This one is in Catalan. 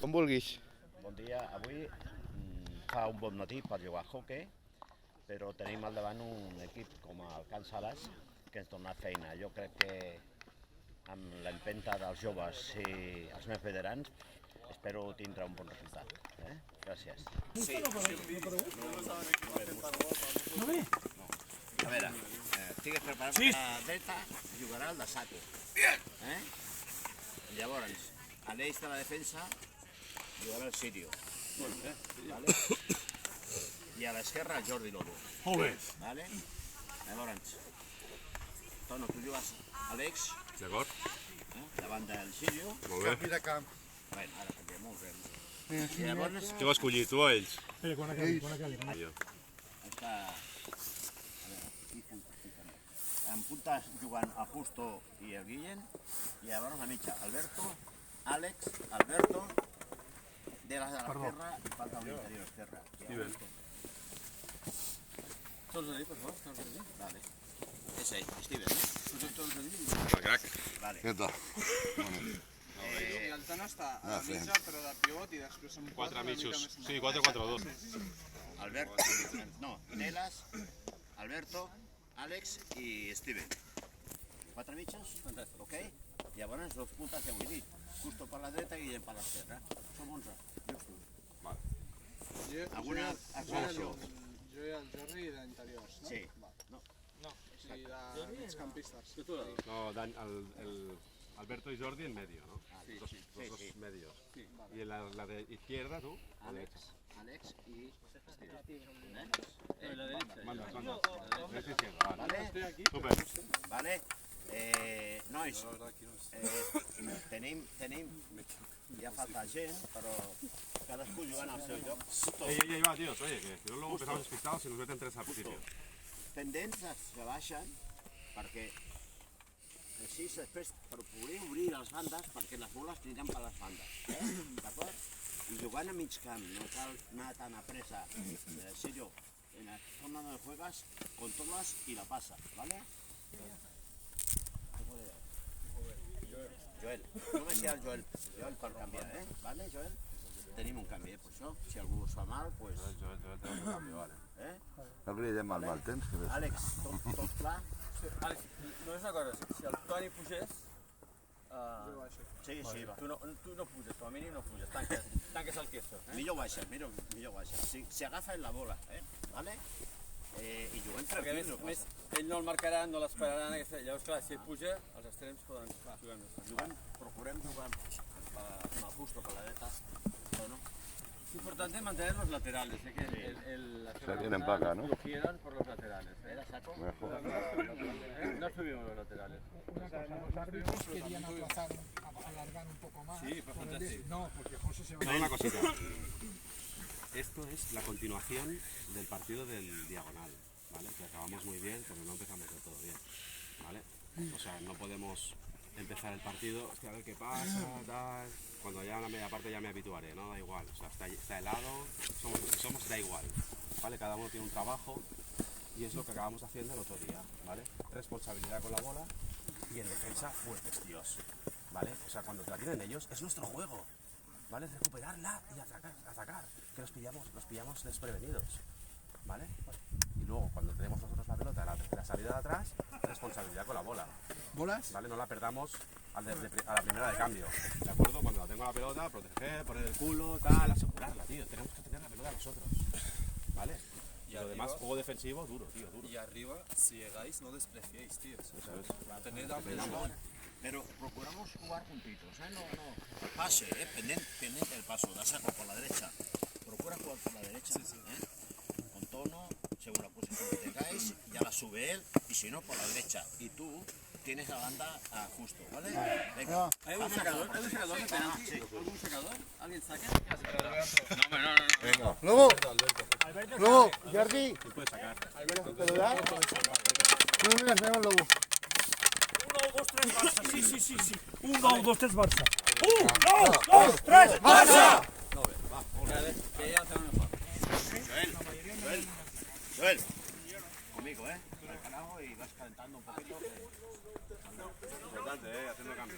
Com vulguis. Bon dia. Avui fa un bon matí per jugar a hoquei, però tenim al davant un equip com el Can Sales que ens dona feina. Jo crec que amb l'empenta dels joves i els més veterans espero tindre un bon resultat. Gràcies. Sí. A veure, estigues preparat per la dreta, jugarà el de Saco. Llavors, a l'eix de la defensa jugarà el Sirio. Vale? I a l'esquerra el Jordi Lobo. Molt bé. Vale? Llavors, Tono, tu jugues a l'eix, D'acord. davant del Sirio. Molt bé. Canvi de camp. Bueno, ara canviem molt bé. I llavors Qui va escollir, tu o ells? Ells. Jo. està... A veure, aquí punta. En punta jugant el Justo i el Guillem, i llavors a mitja Alberto, Àlex, Alberto, de l'esquerra i falta un interior esquerra. Steven. Tots allí, per favor? Tots allí? Vale. És ell, Steven. Tots allí? La crac. Vale. Què tal? I el Tano està a la mitja, però de pivot, i després són 4 una mica mitjos. més Sí, 4-4-2. Alberto, no, Nelas, Alberto, Àlex i Steven. 4 mitjos? Ok? Llavors, dos puntes ja ho he dit. Justo per la dreta i Guillem per l'esquerra. Som 11. Alguna aclaració? Jo i el Jordi d'interiors, no? Sí. No, o sigui, de migcampistes. No, Alberto y Jordi en medio, ¿no? Sí, Los sí, dos sí. medios. Y en la de izquierda, tú. Àlex i Steven. Manda. Derecha izquierda, vale. Vale? Súper. Vale? Nois, tenim... Ja falta gent, però cadascú jugant al seu lloc. Ey, va, tíos, oye, que si no luego empezamos despistados y nos meten 3 al principio. Pendents que baixen, perquè així després per poder obrir les bandes, perquè les boles aniran per les bandes, d'acord? I jugant a mig camp, no cal anar tan a pressa. Sergio, en la zona donde juegas, controlas y la pasas, ¿vale? Joel, no me sea el Joel per canviar, ¿vale, Joel? Tenim un canvi, per això, si algú es fa mal, pues... Yo tengo un cambio, vale. No cridem al mal temps. Àlex, tot clar? Àlex, només una cosa, si el Toni pugés, Sí, va. tu no puges, com a mínim no puges, tanques el queso. Millor baixa, millor baixa. Si agafa la bola, ¿vale? I juguem Perquè a tranquil, més, ell no el marcaran, no l'esperaran, llavors clar, si ell puja, els extrems poden jugar més. procurem jugar amb el Justo per la dreta, o no? Es importante mantener los laterales, que la Se vienen para acá, ¿no? lo quieran por los laterales. Era Saco? Mejor. No subimos los laterales. Los árbitros querían alargar un poco más. Sí, fue fantástico. No, porque José se va No, una cosita. Esto es la continuación del partido del diagonal, ¿vale? Que acabamos muy bien, pero no empezamos del todo bien, ¿vale? O sea, no podemos empezar el partido, hostia, a ver qué pasa, tal. Cuando haya una media parte ya me habituaré, ¿no? Da igual, o sea, está helado, somos da igual, ¿vale? Cada uno tiene un trabajo y es lo que acabamos haciendo el otro día, ¿vale? Responsabilidad con la bola y en defensa fuertes, tíos, ¿vale? O sea, cuando la tienen ellos es nuestro juego, ¿vale? Recuperarla y atacar, que los pillamos desprevenidos, ¿vale? Y luego, cuando tenemos nosotros la pelota, la salida de atrás, responsabilidad con la bola. ¿Bolas? ¿Vale? No la perdamos a la primera de cambio, ¿de acuerdo? Cuando la tengo la pelota, proteger, poner el culo, tal, asegurarla, tío. Tenemos que tener la pelota nosotros, ¿vale? Y lo demás, juego defensivo, duro, tío, duro. Y arriba, si llegáis, no despreciéis, tíos. Eso es. Tened hambre de gol. Pero procuramos jugar juntitos, no pase, pendiente del paso, da Saco por la derecha. Procura jugar por la derecha, con Tono, según la posición que tengáis, ya la sube él, y si no, por la derecha. Y tú tienes la banda a Justo, ¿vale? Venga. ¿Hay un secador de penalti? Sí. ¿Algún secador? ¿Alguien saque? Venga. Lobo, Lobo, Jordi, ¿Quién puede sacar? ¿te lo das? No, mira, tenemos Lobo. 1, 2, 3, Barça. Sí. 1, 2, 3, Barça. 1, 2, 3, Barça! Que ya hacen mejor. Joel, conmigo, al carajo y vas calentando un poquito. Importante, haciendo cambio.